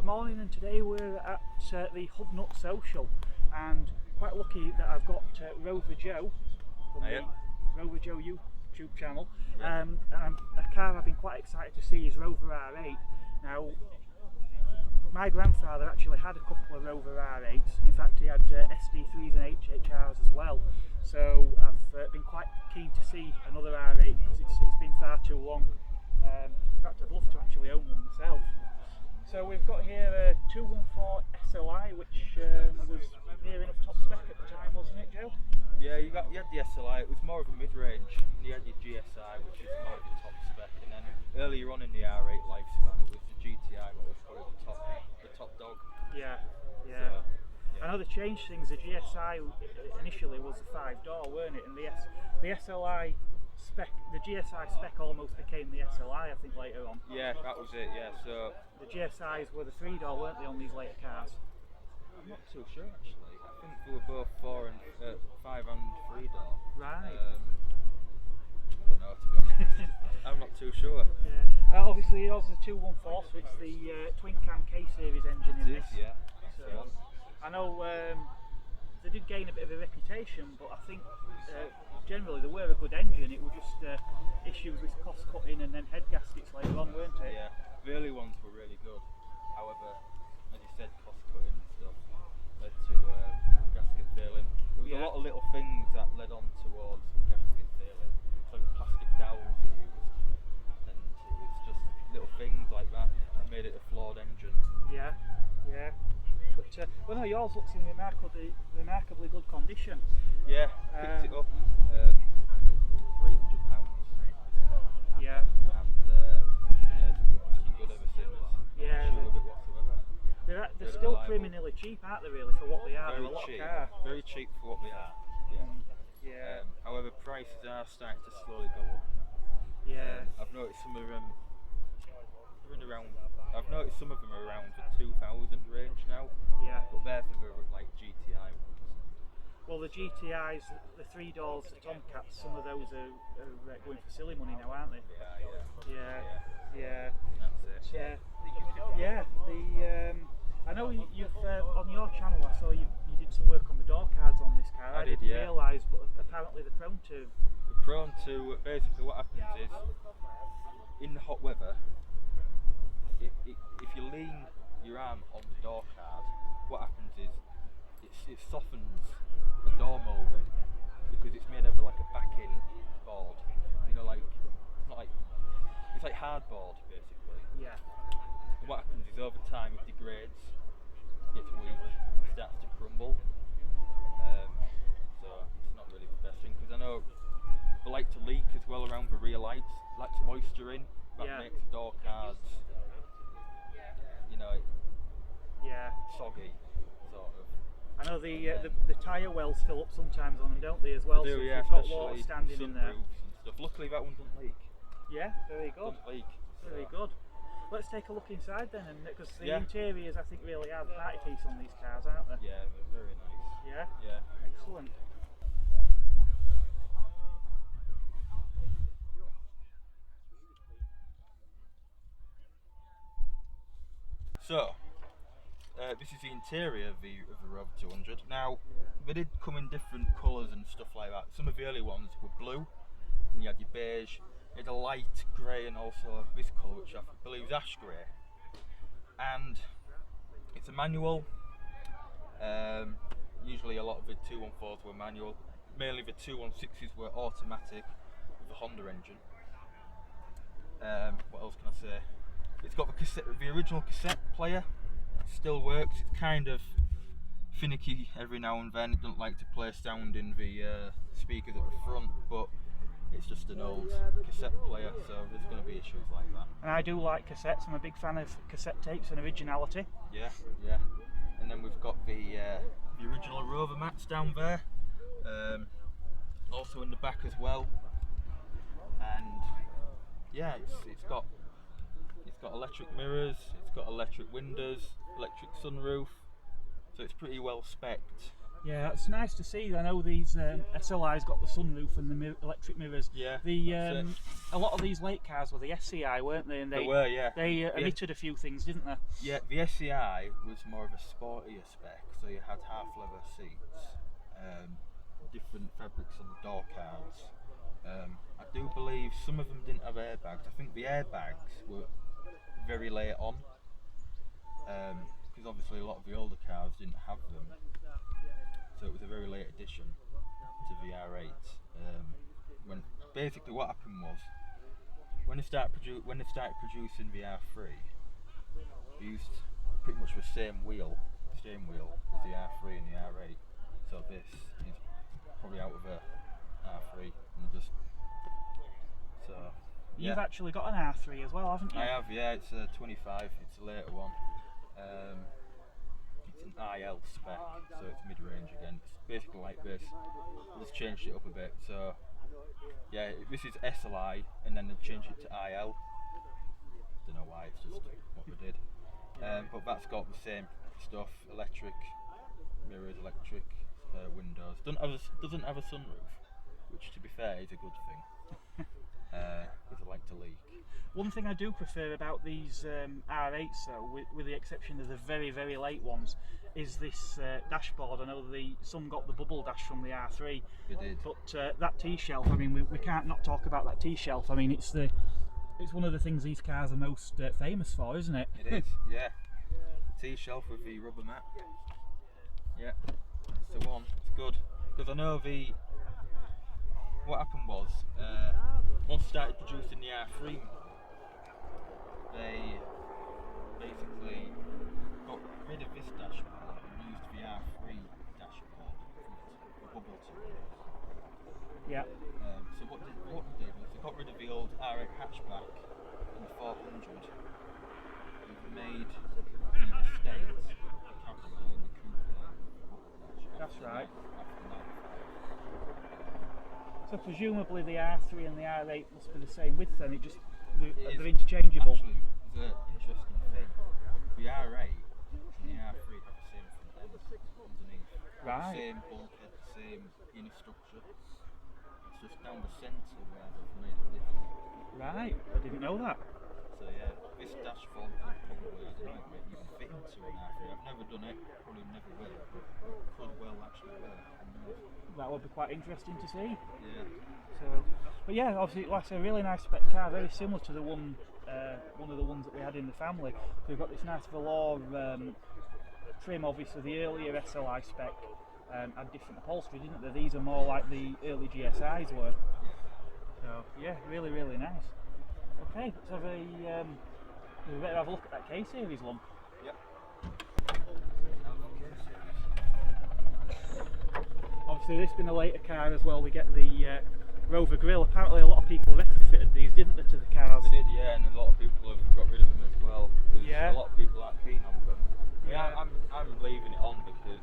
morning, and today we're at the Hubnut Social, and quite lucky that I've got Rover Joe from the Rover Joe YouTube channel. A car I've been quite excited to see is Rover R8. Now, my grandfather actually had a couple of Rover R8s. In fact, he had SD3s and HHRs as well. So I've been quite keen to see another R8 because it's been far too long. In fact, I'd love to actually own one myself. So we've got here a 214 SLI, which was near enough top spec at the time, wasn't it, Joe? Yeah, you had the SLI. It was more of a mid-range, and you had your GSI, which is more of a top spec, and then earlier on in the R8 lifespan, it was the GTI, what was probably the top dog. Yeah, yeah. So, yeah. I know they changed things. The GSI initially was a 5-door, weren't it? And the SLI spec, the GSI spec almost became the SLI, I think, later on. Yeah, that was it. Yeah. So the GSIs were the 3-door, weren't they, on these later cars? I'm not too sure actually. I think they were both 5 and 3-door. Right. I don't know, to be honest. I'm not too sure. Yeah. Obviously, yours is a 214, so it's the twin cam K series engine in this. Yeah. So, I know they did gain a bit of a reputation, but I think generally they were a good engine. It was just issues with cost cutting and then head gaskets later on, weren't it? Yeah, the early ones were really good. However, as you said, cost cutting and stuff led to gasket failing. There was a lot of little things that led on towards gasket failing. It's like plastic dowels they used, and it was just little things like that that made it a flawed engine. Yeah, yeah. But well, no, yours looks in remarkably good condition. Yeah, picked it up for £800. Yeah. And it's been good ever since. Yeah. Not sure of it whatsoever. They're still criminally cheap, aren't they, really, for what they are? Very a lot cheap. Of car. Very cheap for what they are. Yeah. Yeah. However, prices are starting to slowly go up. Yeah. I've noticed some of them. I've noticed some of them are around the 2,000 range now. Yeah. But they're for the like GTI ones. Well, the GTIs, the 3-doors, the Tomcats, some of those are going for silly money now, aren't they? Yeah. That's it. Yeah. I know you've on your channel. I saw you did some work on the door cards on this car. I didn't realise, but apparently they're prone to. Basically what happens is in the hot weather. If you lean your arm on the door card, what happens is it softens the door moulding because it's made over like a backing board. You know, like it's like hardboard basically. Yeah. And what happens is over time it degrades, gets weak, and starts to crumble. So it's not really the best thing because I know they like to leak as well around the rear lights. Lets moisture in. That makes the door cards. Soggy, sort of. I know the tyre wells fill up sometimes on them, don't they, as well? They do, so yeah, you've got water standing in there. And stuff. Luckily that one doesn't leak. Yeah, very good. Doesn't leak. Very good. Let's take a look inside then, and because the interiors I think really are the party piece on these cars, aren't they? Yeah, they're very nice. Yeah? Yeah. Excellent. So, this is the interior of the Rover 200. Now, they did come in different colours and stuff like that. Some of the early ones were blue, and you had your beige, you had a light grey, and also this colour, which I believe is ash grey. And it's a manual. Usually a lot of the 214s were manual. Mainly the 216s were automatic with the Honda engine. What else can I say? It's got the original cassette player. It still works. It's kind of finicky every now and then. It doesn't like to play sound in the speakers at the front, but it's just an old cassette player, so there's going to be issues like that. And I do like cassettes. I'm a big fan of cassette tapes and originality. Yeah. And then we've got the original Rover mats down there, also in the back as well. And yeah, it's got electric mirrors, it's got electric windows, electric sunroof, so it's pretty well spec'd. Yeah, it's nice to see. I know these SLI's got the sunroof and the electric mirrors. Yeah. A lot of these late cars were the SCI, weren't they? And they were, yeah. They omitted a few things, didn't they? Yeah, the SCI was more of a sportier spec, so you had half leather seats, different fabrics on the door cards. I do believe some of them didn't have airbags. I think the airbags were very late on, because obviously a lot of the older cars didn't have them. So it was a very late addition to the R8. When basically what happened was, when they started producing the R3, they used pretty much the same wheel as the R3 and the R8. So this is probably out of the R3 and just so. Yeah. You've actually got an R3 as well, haven't you? I have, yeah. It's a 25. It's a later one. It's an IL spec, so it's mid-range again. It's basically like this. I just changed it up a bit. So yeah, this is SLI, and then they changed it to IL. Don't know why. It's just what they did. But that's got the same stuff: electric mirrors, electric windows. Doesn't have a sunroof, which, to be fair, is a good thing. Because I like to leak. One thing I do prefer about these R8s, though, with the exception of the very, very late ones, is this dashboard. I know some got the bubble dash from the R3. They did. But that T-shelf, I mean, we can't not talk about that T-shelf. I mean, it's one of the things these cars are most famous for, isn't it? It is, yeah. T-shelf with the rubber mat. Yeah, it's the one. It's good. Because I know what happened was, once they started producing the R3, they basically got rid of this dashboard and used the R3 dashboard for bubble tools. Yeah. So what they did was they got rid of the old R8 hatchback and the 400 and made the Estate, the Cabriolet and the Coupe bubble dash. That's right. After 95. So presumably the R3 and the R8 must be the same width then, they're is interchangeable. Actually, there's an interesting thing. The R8 and the R3 have the same front end underneath. Right. The same bulkhead, the same inner structure. It's just down the centre where they've made it different. Right, I didn't know that. So yeah, this dash form could probably, I don't know, you can fit into an R3. I've never done it, probably never will, but could well actually work. That would be quite interesting to see. Yeah. So, but yeah, obviously, like I say, a really nice spec car, very similar to the one of the ones that we had in the family. So we've got this nice velour trim. Obviously, the earlier SLI spec had different upholstery, didn't they? These are more like the early GSIs were. Yeah. So yeah, really, really nice. Okay, let's have we better have a look at that K-Series one. Yep. Obviously, this being a later car as well, we get the Rover grille. Apparently, a lot of people retrofitted these, didn't they, to the cars? They did, yeah, and a lot of people have got rid of them as well. Yeah. A lot of people aren't keen on them. Yeah. I'm leaving it on because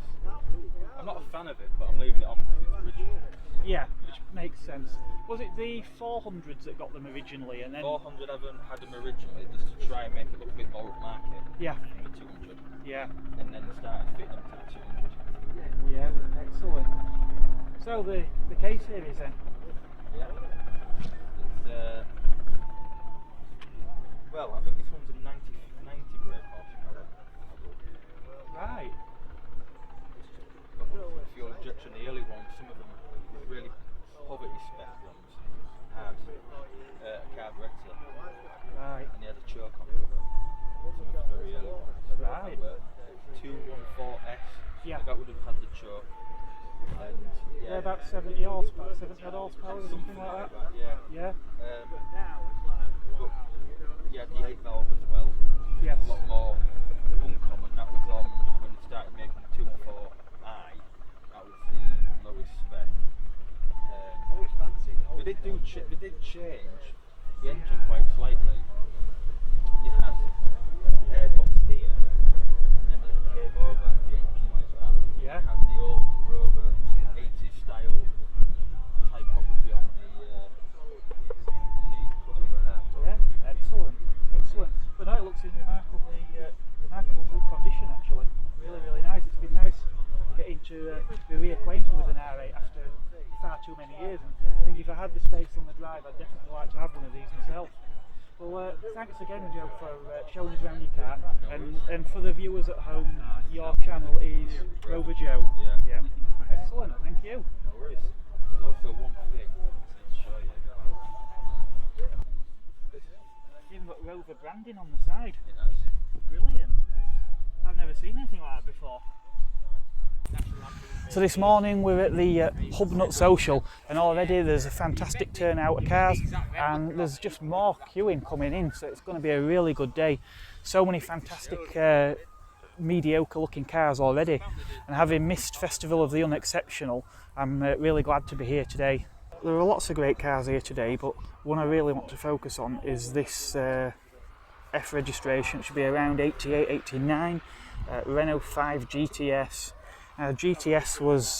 I'm not a fan of it, but I'm leaving it on because it's original. Yeah, which makes sense. Was it the 400s that got them originally, and then 400 haven't had them originally just to try and make it look a bit more upmarket. Yeah. Than the 200. Yeah. And then they started fitting them to the 200. Yeah, excellent. So the K-Series then? Yeah. It's well, I think this one's a 90 brake horsepower. Right. Got fuel injection. The early ones, some of them were really poverty spec ones, had a carburettor. Right. And they had a choke on it. Some of the very early ones. Right. 214S. Yeah. That would have had the choke. And yeah. They're about 70 horsepower, 70 odd horsepower or something like that. Yeah. Yeah. But you had the 8 valve as well. Yes. A lot more uncommon. That was on when they started making the 214i. That was the lowest spec. They did change the engine quite slightly. You had airbox here, and then it came over the engine like that. Yeah. You had the old Rover 80s style typography on the cover there. Yeah, excellent, excellent. But no, it looks in remarkable good condition actually. Really, really nice. It's been nice getting to be reacquainted with an R8 after far too many years, and I think if I had the space on the drive, I'd definitely like to have one of these myself. Well, thanks again, Joe, for showing us around your car, and for the viewers at home, your channel is Rover Joe. Yeah. Excellent, thank you. No worries. There's also one thing to show you. It's even got Rover branding on the side. It has. Brilliant. I've never seen anything like that before. So this morning we're at the Hubnut Social, and already there's a fantastic turnout of cars, and there's just more queuing coming in, so it's going to be a really good day. So many fantastic mediocre looking cars already, and having missed Festival of the Unexceptional, I'm really glad to be here today. There are lots of great cars here today, but one I really want to focus on is this F registration. It should be around 88, 89, Renault 5 GTS. GTS was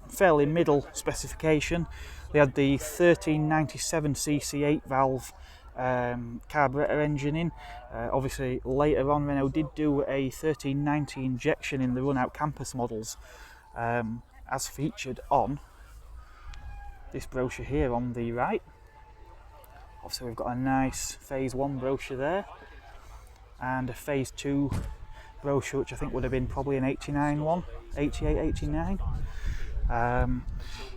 fairly middle specification. They had the 1397cc 8 valve carburettor engine in. Obviously later on Renault did do a 1390 injection in the run-out campus models, as featured on this brochure here on the right. Obviously we've got a nice phase 1 brochure there, and a phase 2 brochure, which I think would have been probably an 89 one, 88, 89.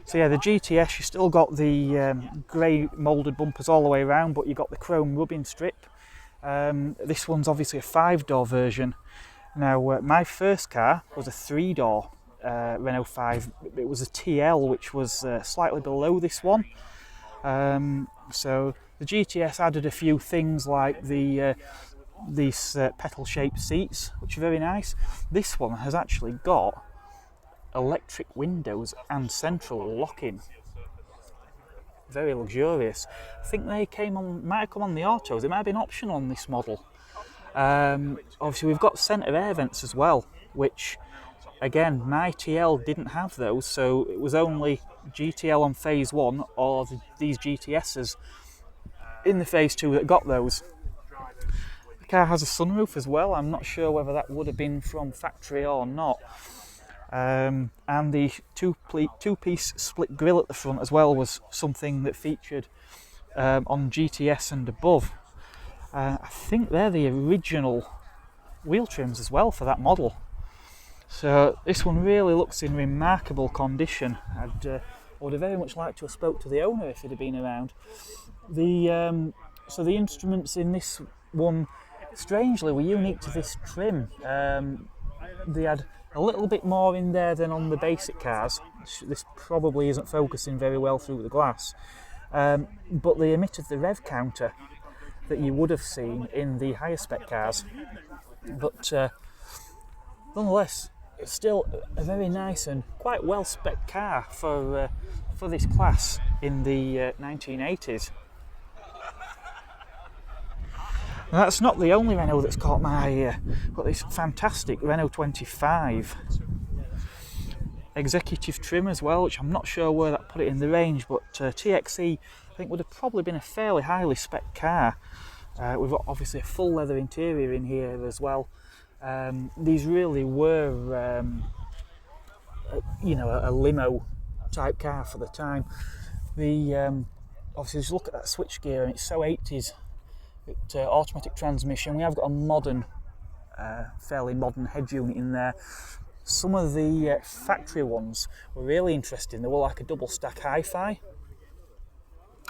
So yeah, the GTS, you still got the grey moulded bumpers all the way around, but you got the chrome rubbing strip. This one's obviously a 5-door version. Now my first car was a 3-door Renault 5. It was a TL, which was slightly below this one. So the GTS added a few things like these petal-shaped seats, which are very nice. This one has actually got electric windows and central locking. Very luxurious. I think they might have come on the autos. It might have been optional on this model. Obviously we've got centre air vents as well, which again my TL didn't have those, so it was only GTL on phase 1 or these GTSs in the phase 2 that got those. The car has a sunroof as well. I'm not sure whether that would have been from factory or not. And the two-piece split grille at the front as well was something that featured on GTS and above. I think they're the original wheel trims as well for that model. So this one really looks in remarkable condition. I would have very much liked to have spoke to the owner if he'd have been around. So the instruments in this one, strangely, were unique to this trim. They had a little bit more in there than on the basic cars. This probably isn't focusing very well through the glass, but they omitted the rev counter that you would have seen in the higher spec cars. But nonetheless, it's still a very nice and quite well spec car for this class in the 1980s. Now, that's not the only Renault that's caught my eye. Got this fantastic Renault 25 executive trim as well, which I'm not sure where that put it in the range, but TXE I think would have probably been a fairly highly spec car. We've got obviously a full leather interior in here as well. These really were, a limo type car for the time. Obviously, just look at that switchgear, and it's so 80s. Automatic transmission. We have got a modern, fairly modern head unit in there. Some of the factory ones were really interesting. They were like a double stack hi-fi.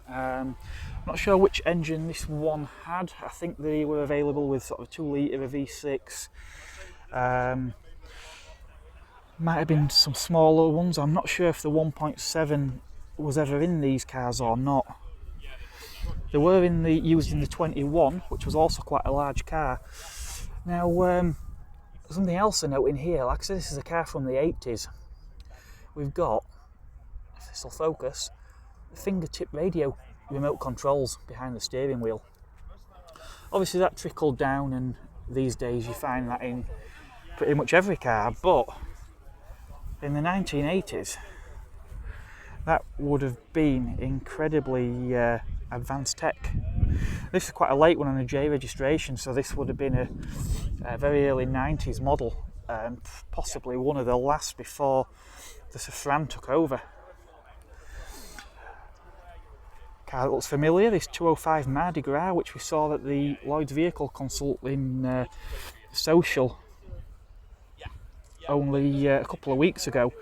Not sure which engine this one had. I think they were available with sort of 2 litre of V6. Might have been some smaller ones. I'm not sure if the 1.7 was ever in these cars or not. They were used in the 21, which was also quite a large car. Now, something else to note in here, like I said, this is a car from the 80s. We've got, if this will focus, fingertip radio remote controls behind the steering wheel. Obviously that trickled down, and these days you find that in pretty much every car, but in the 1980s that would have been incredibly advanced tech. This is quite a late one on a J registration, so this would have been a very early 90s model. possibly one of the last before the Safran took over. Car that looks familiar, this 205 Mardi Gras, which we saw at the Lloyd's Vehicle Consult in Social only a couple of weeks ago.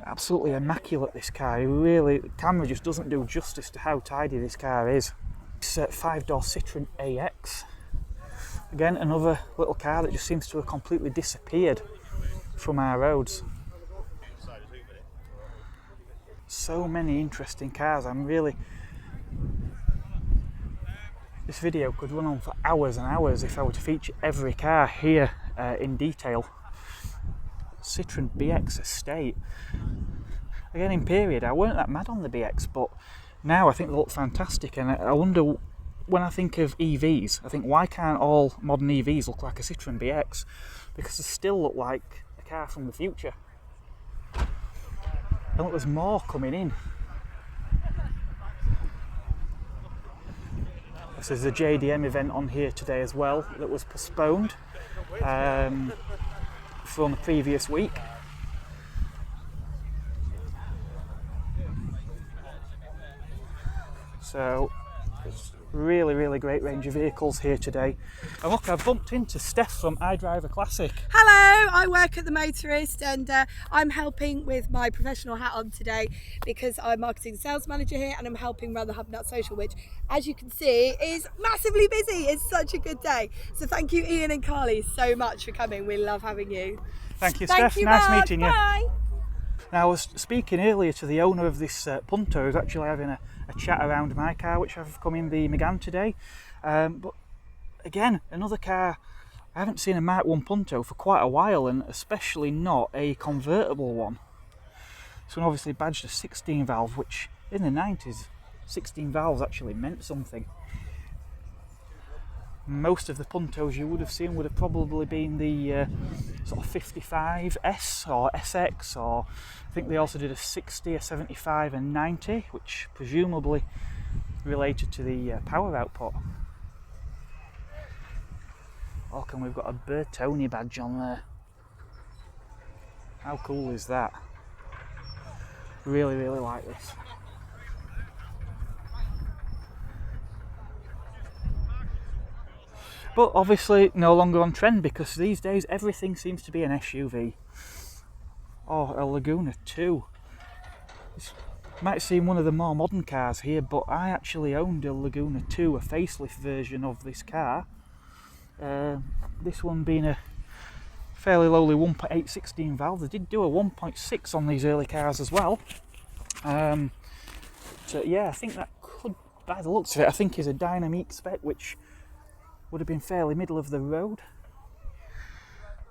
Absolutely immaculate, this car. Really, the camera just doesn't do justice to how tidy this car is. It's a 5-door Citroen AX. Again, another little car that just seems to have completely disappeared from our roads. So many interesting cars. This video could run on for hours and hours if I were to feature every car here in detail. Citroen Bx Estate. Again, in period, I weren't that mad on the BX, but now I think they look fantastic, and I wonder, when I think of EVs, I think, why can't all modern EVs look like a Citroen Bx? Because they still look like a car from the future. And look, there's more coming in. So there's a JDM event on here today as well that was postponed from the previous week. So it's really great range of vehicles here today. And look, I've bumped into Steph from idrivaclassic. Hello, I work at the Motorist, and I'm helping with my professional hat on today because I'm marketing sales manager here, and I'm helping run the Hubnut Social, which, as you can see, is massively busy. It's such a good day. So thank you, Ian and Carly, so much for coming. We love having you. Thank you, Steph. Nice meeting you. Bye. Now, I was speaking earlier to the owner of this Punto, who's actually having a chat around my car, which I've come in the Megane today. But again, another car, I haven't seen a Mark 1 Punto for quite a while, and especially not a convertible one. This one obviously badged a 16 valve, which in the 90s, 16 valves actually meant something. Most of the Puntos you would have seen would have probably been the sort of 55S or SX, or I think they also did a 60, a 75 and 90, which presumably related to the power output. Oh, and we've got a Bertoni badge on there. How cool is that? Really like this. But obviously no longer on trend, because these days everything seems to be an SUV. Oh, a Laguna 2. You might seem one of the more modern cars here, but I actually owned a Laguna 2, a facelift version of this car. This one being a fairly lowly 1.8 16 valve. They did do a 1.6 on these early cars as well. So yeah, I think that could, by the looks of it, I think is a dynamique spec, which would have been fairly middle of the road.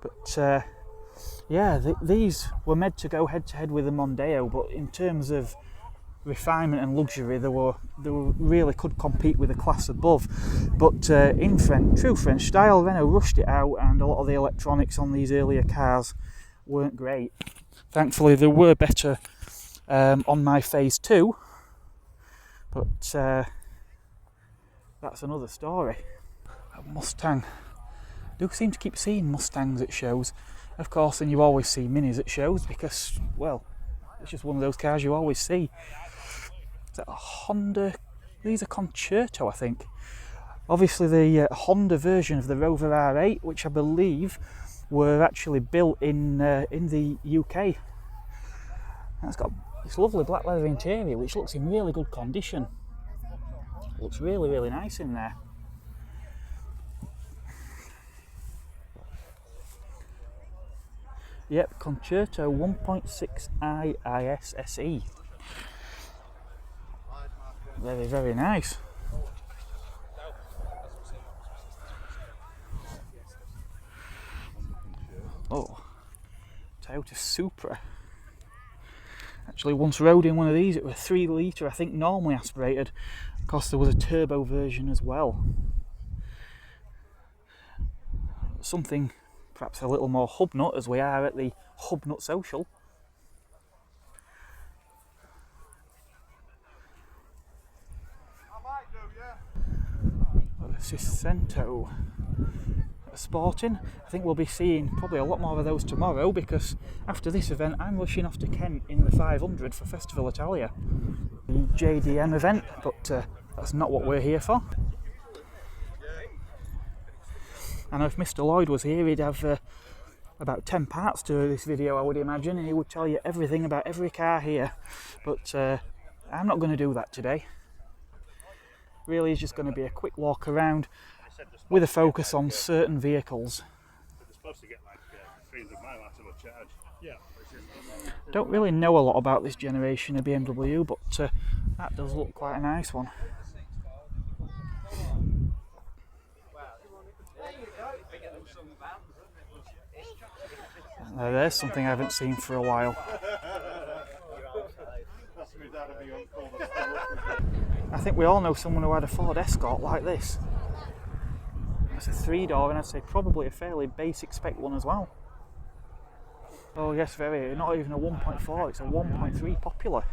But yeah, these were meant to go head to head with the Mondeo, but in terms of refinement and luxury, they really could compete with a class above. But in true French style, Renault rushed it out, and a lot of the electronics on these earlier cars weren't great. Thankfully, they were better on my phase 2, but that's another story. Mustang. I do seem to keep seeing Mustangs at shows. Of course, and you always see Minis at shows because, well, it's just one of those cars you always see. Is that a Honda? These are Concerto, I think. Obviously the Honda version of the Rover R8, which I believe were actually built in the UK. And it's got this lovely black leather interior, which looks in really good condition. Looks really nice in there. Yep, Concerto 1.6i IS SE. Very nice. Oh, Toyota Supra. Actually, once rode in one of these, it was 3 litre, I think, normally aspirated. Of course, there was a turbo version as well. Something perhaps a little more Hubnut, as we are at the Hubnut Social. This is Cento. sporting. I think we'll be seeing probably a lot more of those tomorrow, because after this event I'm rushing off to Kent in the 500 for Festival Italia, the JDM event, but that's not what we're here for. I know if Mr Lloyd was here, he'd have about 10 parts to this video, I would imagine, and he would tell you everything about every car here, but I'm not going to do that today. Really, it's just going to be a quick walk around with a focus on certain vehicles. Don't really know a lot about this generation of BMW, but that does look quite a nice one. There's something I haven't seen for a while. I think we all know someone who had a Ford Escort like this. It's a 3-door, and I'd say probably a fairly basic spec one as well. Oh yes, not even a 1.4, it's a 1.3 popular.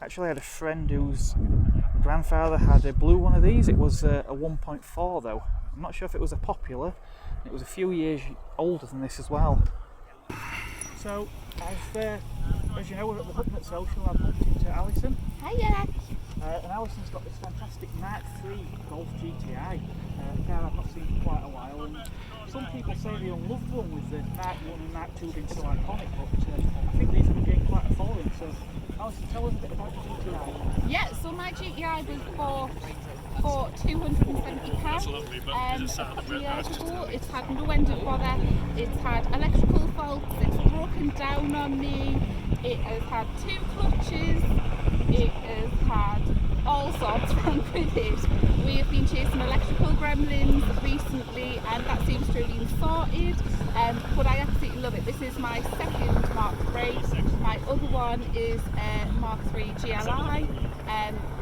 Actually, I had a friend whose grandfather had a blue one of these. It was a 1.4 though. I'm not sure if it was a popular. It was a few years older than this as well. So, as you know, we're at the Hubnut Social. I've bumped into Alison. Hiya! And Alison's got this fantastic Mark III Golf GTi, a car I've not seen for quite a while. And some people say the unloved one with the Mark 1 and Mark 2 being so iconic, but I think these have gained quite a following. So, Alison, tell us a bit about the GTi. Yeah, so my GTi was bought for £270 a couple of years ago. It's had no engine bother, it's had electrical faults, it's broken down on me, it has had 2 clutches, it has had all sorts wrong with it. We have been chasing electrical gremlins recently, and that seems to have been sorted, but I absolutely love it. This is my second Mark III. My other one is a Mark III GLI,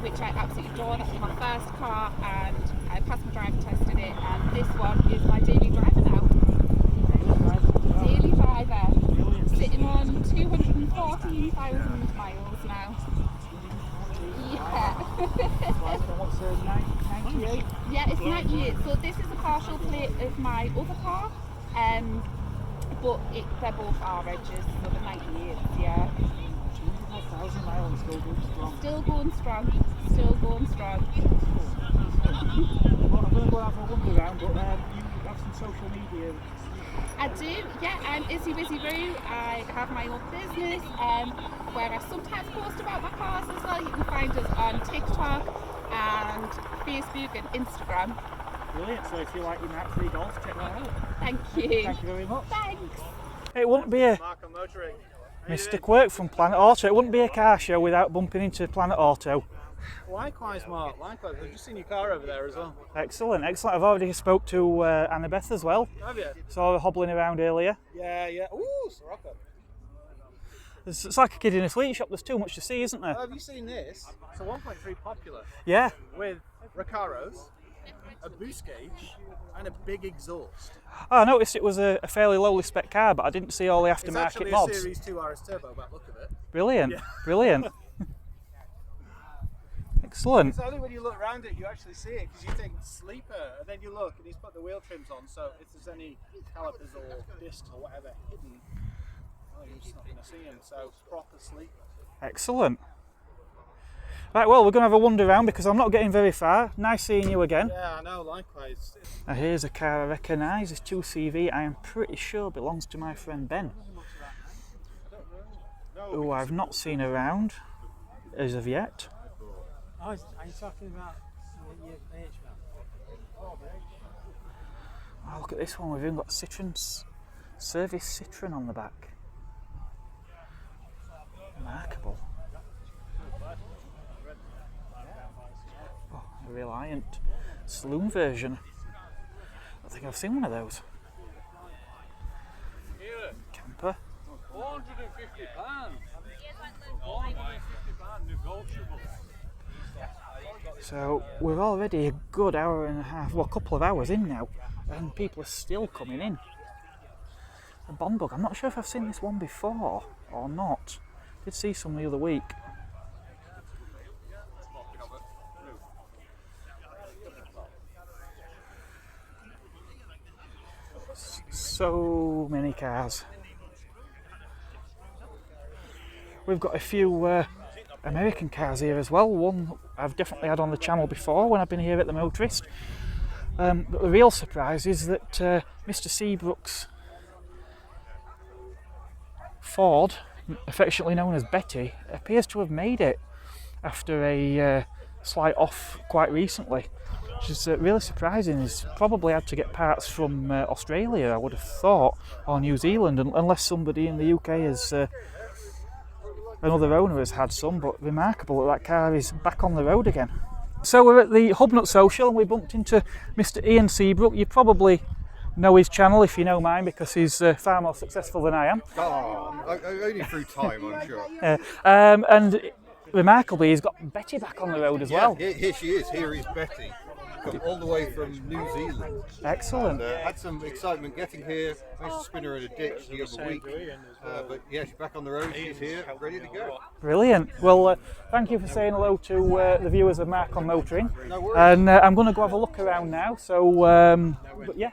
which I absolutely adore. That was my first car, and I passed my driving test in it, and this one is my daily driver now. Daily driver. Sitting on 214,000 miles now. Yeah. What's 98? Yeah, it's 98. So this is a partial plate of my other car, but they're both R edges, so the 98, yeah. 1,000 miles, still going strong. Still going strong. Still going strong. Well, I'm going to go have a wander around, but you have some social media. I do, yeah, I'm Izzy Wizzy Roo. I have my own business where I sometimes post about my cars as well. You can find us on TikTok and Facebook and Instagram. Brilliant, so if you like your Mark III Golf, check that out. Thank you. Thank you very much. Thanks. It wouldn't be a Mr Quirk from Planetauto. It wouldn't be a car show without bumping into Planetauto. Likewise, Mark. Likewise. I've just seen your car over there as well. Excellent, excellent. I've already spoke to Annabeth as well. Have you? Saw her hobbling around earlier. Yeah, yeah. Ooh, Scirocco. It's like a kid in a sweet shop. There's too much to see, isn't there? Oh, have you seen this? It's a 1.3 popular Yeah. with Recaros, a boost gauge, and a big exhaust. Oh, I noticed it was a fairly lowly spec car, but I didn't see all the It's aftermarket actually mods. a Series 2 RS Turbo, by the look of it. Brilliant, Yeah. brilliant. Excellent. It's only when you look around it you actually see it, because you think sleeper, and then you look and he's put the wheel trims on, so if there's any calipers or discs or whatever hidden, well, you're just not going to see them, so it's proper sleeper. Excellent. Right, well, we're going to have a wander around because I'm not getting very far. Nice seeing you again. Yeah, I know, likewise. Now here's a car I recognise, this 2CV. I am pretty sure belongs to my friend Ben, who I've not seen around as of yet. Oh, are you talking about your age, man? Oh, look at this one, we've even got Citroen's service Citroen on the back. Remarkable. Oh, a Reliant saloon version. I don't think I've seen one of those. Camper. £450. £450 negotiable. So we're already a good hour and a half, well, a couple of hours in now, and people are still coming in. The Bond Bug, I'm not sure if I've seen this one before or not. I did see some the other week. So many cars. We've got a few American cars here as well. One I've definitely had on the channel before when I've been here at the Motorist. But the real surprise is that Mr Seabrook's Ford, affectionately known as Betty, appears to have made it after a slight off quite recently, which is really surprising. He's probably had to get parts from Australia, I would have thought, or New Zealand, unless somebody in the UK has, another owner has had some. But remarkable that car is back on the road again. So we're at the Hubnut Social and we bumped into Mr Ian Seabrook. You probably know his channel if you know mine, because he's far more successful than I am. Oh, only through time, I'm sure. And remarkably, he's got Betty back on the road as well. Here she is. Here is Betty. Come all the way from New Zealand. Excellent. And, had some excitement getting here. I used to spin her in a ditch the other week. But yeah, she's back on the road. She's here, ready to go. Brilliant. Well, thank you for saying hello to the viewers of Mark on Motoring. No worries. And I'm going to go have a look around now. So, but yeah,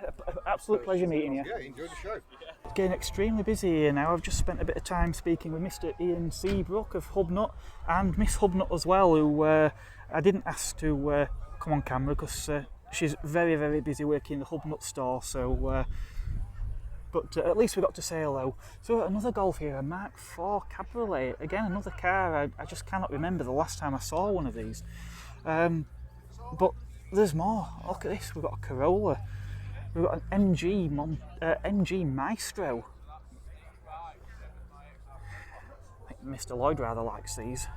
absolute pleasure meeting you. Yeah, enjoy the show. Getting extremely busy here now. I've just spent a bit of time speaking with Mr Ian Seabrook of Hubnut and Miss Hubnut as well, who I didn't ask to come on camera because she's very, very busy working in the Hubnut store. So, but at least we got to say hello. So another Golf here, a Mark IV Cabriolet. Again, another car. I just cannot remember the last time I saw one of these. But there's more. Look at this. We've got a Corolla. We've got an MG Maestro. I think Mr Lloyd rather likes these.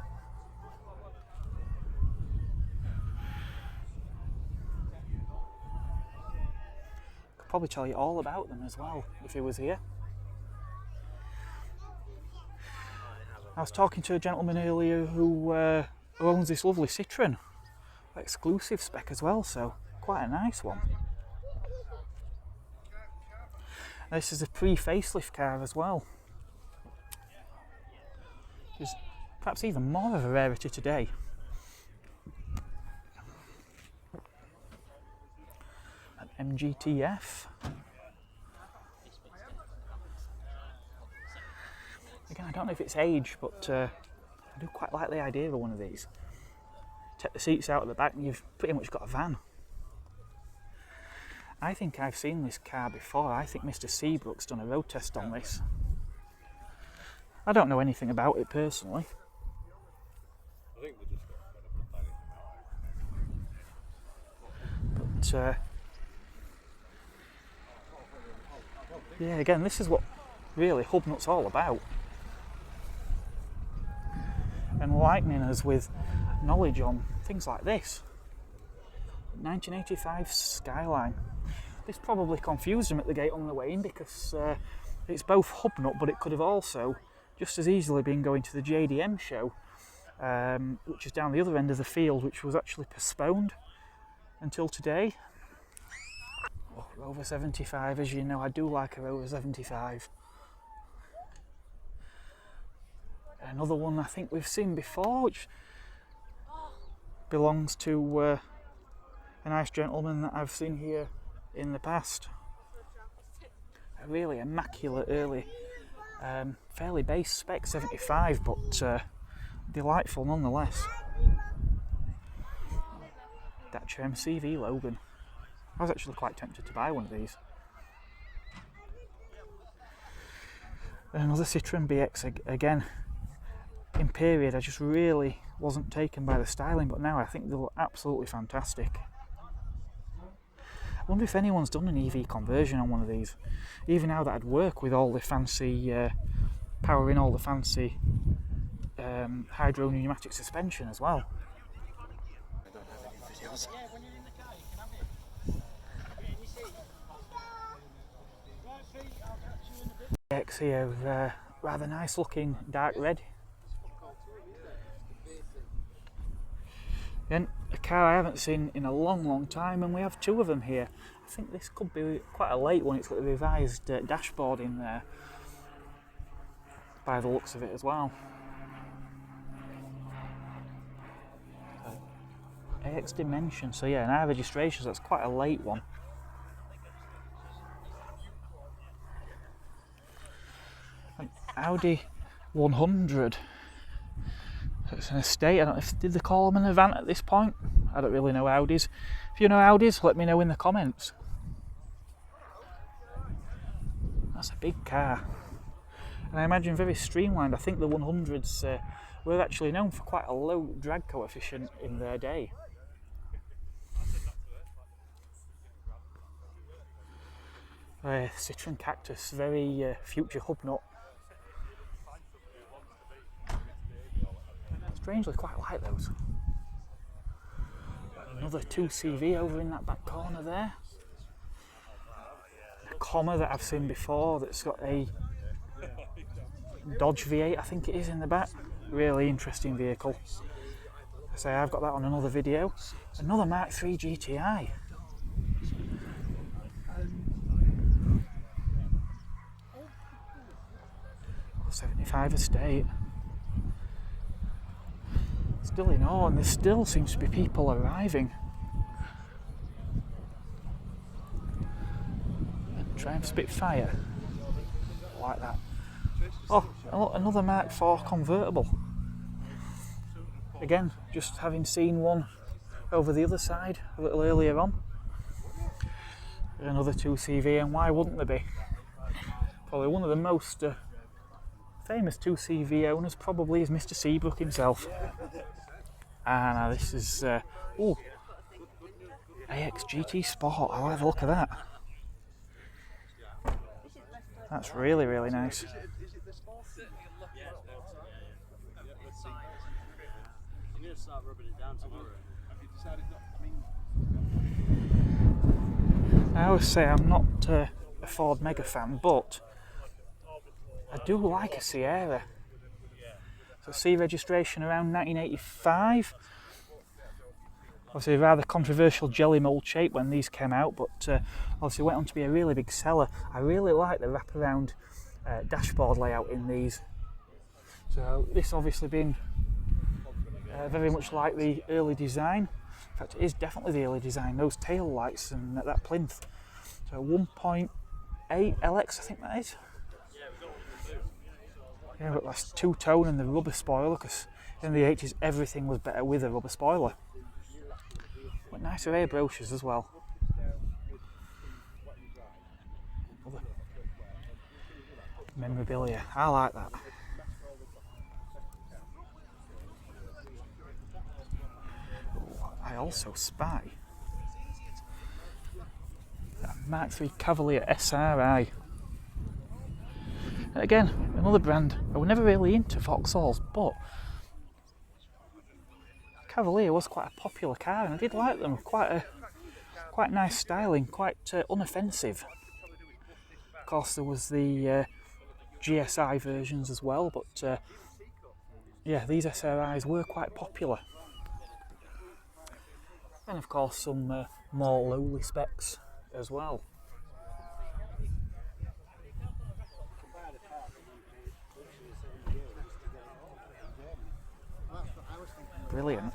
Could probably tell you all about them as well if he was here. I was talking to a gentleman earlier who owns this lovely Citroen, exclusive spec as well, so quite a nice one. This is a pre-facelift car as well. It's perhaps even more of a rarity today. An MGTF. Again, I don't know if it's age, but I do quite like the idea of one of these. Take the seats out at the back and you've pretty much got a van. I think I've seen this car before. I think Mr Seabrook's done a road test on this. I don't know anything about it personally. But yeah, again, this is what really Hubnut's all about. Enlightening us with knowledge on things like this. 1985 Skyline. This probably confused them at the gate on the way in, because it's both Hubnut, but it could have also just as easily been going to the JDM show, which is down the other end of the field, which was actually postponed until today. Oh, Rover 75, as you know, I do like a Rover 75. Another one I think we've seen before, which belongs to a nice gentleman that I've seen here in the past. A really immaculate early, fairly base spec 75, but delightful nonetheless. Dacia MCV Logan. I was actually quite tempted to buy one of these. Another Citroen Bx again. In period, I just really wasn't taken by the styling, but now I think they look absolutely fantastic. I wonder if anyone's done an EV conversion on one of these, even now that I'd work with all the fancy powering all the fancy hydro pneumatic suspension as well. X here, rather nice looking dark red. And a car I haven't seen in a long time, and we have two of them here. I think this could be quite a late one. It's got the revised dashboard in there by the looks of it as well. AX Dimension, so yeah, an R registration, so that's quite a late one. Audi 100. So it's an estate. I don't know if did they call them an Avant at this point. I don't really know Audis. If you know Audis, let me know in the comments. That's a big car, and I imagine very streamlined. I think the 100s were actually known for quite a low drag coefficient in their day. Citroen Cactus, very future Hubnut. Strangely quite like those. Another 2CV over in that back corner there. A comma that I've seen before that's got a Dodge V8, I think it is, in the back. Really interesting vehicle. I say I've got that on another video. Another Mark III GTi. 75 Estate. Still in awe, and there still seems to be people arriving. Triumph Spitfire. I like that. Oh, another Mark IV convertible. Again, just having seen one over the other side a little earlier on. Another 2CV, and why wouldn't there be? Probably one of the most famous 2CV owners probably is Mr Seabrook himself. And this is AX GT Sport. I'll have a look at that. That's really, really nice. I always say I'm not a Ford mega fan, but I do like a Sierra. So C registration around 1985. Obviously a rather controversial jelly mould shape when these came out, but obviously went on to be a really big seller. I really like the wraparound dashboard layout in these. So this obviously been very much like the early design. In fact, it is definitely the early design. Those tail lights and that plinth. So 1.8 LX, I think that is. Yeah, but that's two-tone and the rubber spoiler, because in the 80s everything was better with a rubber spoiler. But nice array of brochures as well. Other memorabilia, I like that. Ooh, I also spy a Mark III Cavalier SRI. Again, another brand. I was never really into Vauxhalls, but Cavalier was quite a popular car, and I did like them. Quite nice styling, quite unoffensive. Of course, there was the GSI versions as well, but yeah, these SRIs were quite popular. And of course, some more lowly specs as well. Brilliant.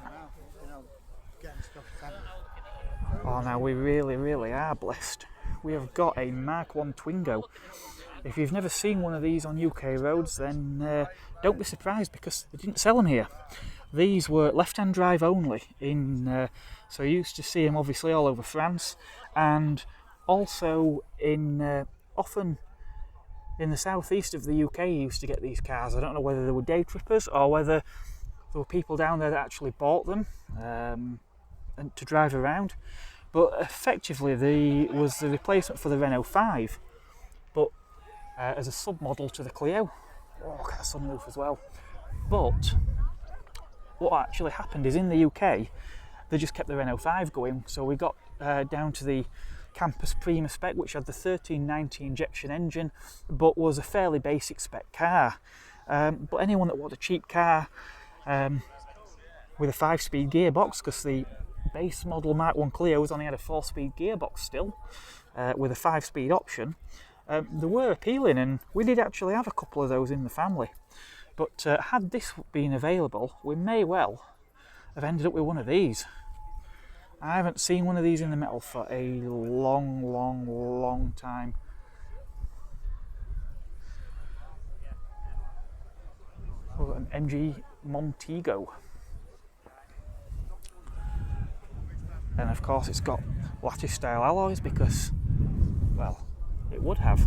Oh, now we really are blessed. We have got a Mark I Twingo. If you've never seen one of these on UK roads, then don't be surprised, because they didn't sell them here. These were left-hand drive only, so you used to see them obviously all over France, and also in often in the southeast of the UK you used to get these cars. I don't know whether they were day trippers or whether there were people down there that actually bought them and to drive around, but effectively was the replacement for the Renault 5, but as a sub-model to the Clio. Oh, look at the sunroof as well. But what actually happened is, in the UK they just kept the Renault 5 going, so we got down to the Campus Prima spec, which had the 1390 injection engine, but was a fairly basic spec car. But anyone that wanted a cheap car with a 5-speed gearbox, because the base model Mark I Clio's only had a 4-speed gearbox still, with a 5-speed option, they were appealing, and we did actually have a couple of those in the family. But had this been available, we may well have ended up with one of these. I haven't seen one of these in the metal for a long time. an MG Montego. And of course it's got lattice style alloys because, well, it would have.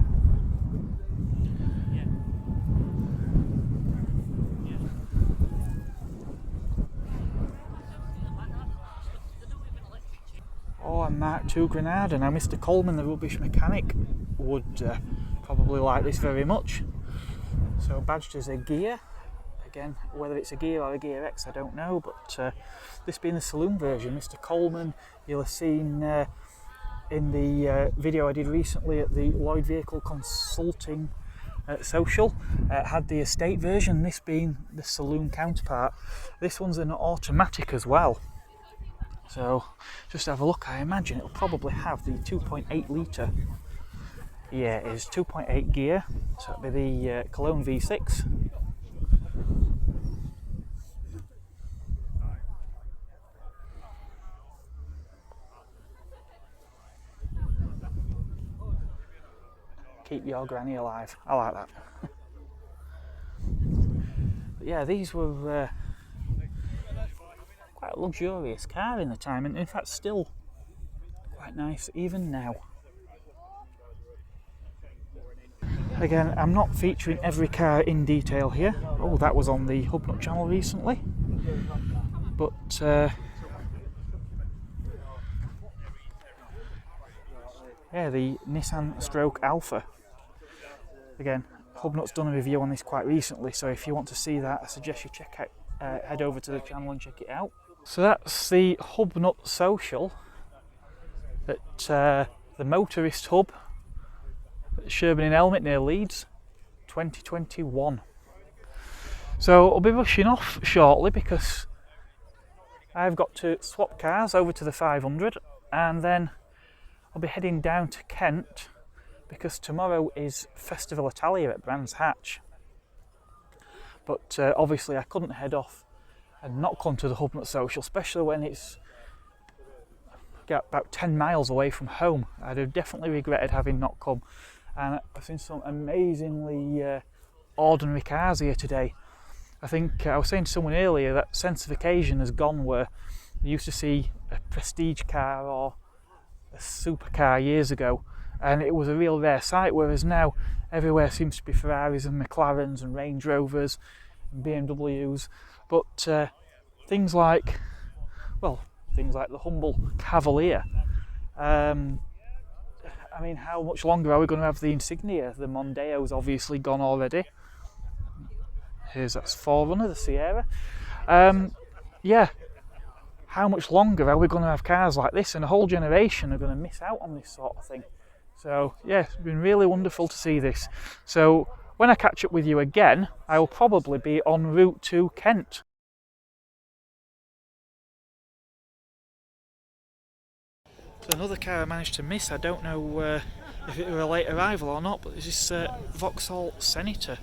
Oh, a Mark II Granada. Now Mr Coleman, the rubbish mechanic, would probably like this very much. So badged as a gear. Again, whether it's a gear or a Gear X I don't know, but this being the saloon version, Mr Coleman, you'll have seen in the video I did recently at the Lloyd Vehicle Consulting Social, had the estate version, this being the saloon counterpart. This one's an automatic as well. So just have a look. I imagine it'll probably have the 2.8 litre. Yeah, it is 2.8 gear, so it'll be the Cologne V6. Keep your granny alive. I like that. But yeah, these were quite a luxurious car in the time, and in fact still quite nice even now. Again, I'm not featuring every car in detail here. Oh, that was on the Hubnut channel recently. But yeah, the Nissan Stroke Alpha. Again, Hubnut's done a review on this quite recently, so if you want to see that, I suggest you check out, head over to the channel and check it out. So that's the Hubnut Social at the Motorist hub at Sherburn in Elmet near Leeds, 2021. So I'll be rushing off shortly because I've got to swap cars over to the 500, and then I'll be heading down to Kent because tomorrow is Festival Italia at Brands Hatch. But obviously I couldn't head off and not come to the Hubnut Social, especially when it's about 10 miles away from home. I'd have definitely regretted having not come. And I've seen some amazingly ordinary cars here today. I think I was saying to someone earlier that sense of occasion has gone where you used to see a prestige car or a supercar years ago, and it was a real rare sight, whereas now everywhere seems to be Ferraris and McLarens and Range Rovers and BMWs. But things like the humble Cavalier, I mean, how much longer are we going to have the Insignia? The Mondeo's obviously gone already. That's Forerunner, the Sierra. Yeah, how much longer are we going to have cars like this? And a whole generation are going to miss out on this sort of thing. So yeah, it's been really wonderful to see this. So when I catch up with you again, I will probably be en route to Kent. So another car I managed to miss, I don't know if it were a late arrival or not, but it's this Vauxhall Senator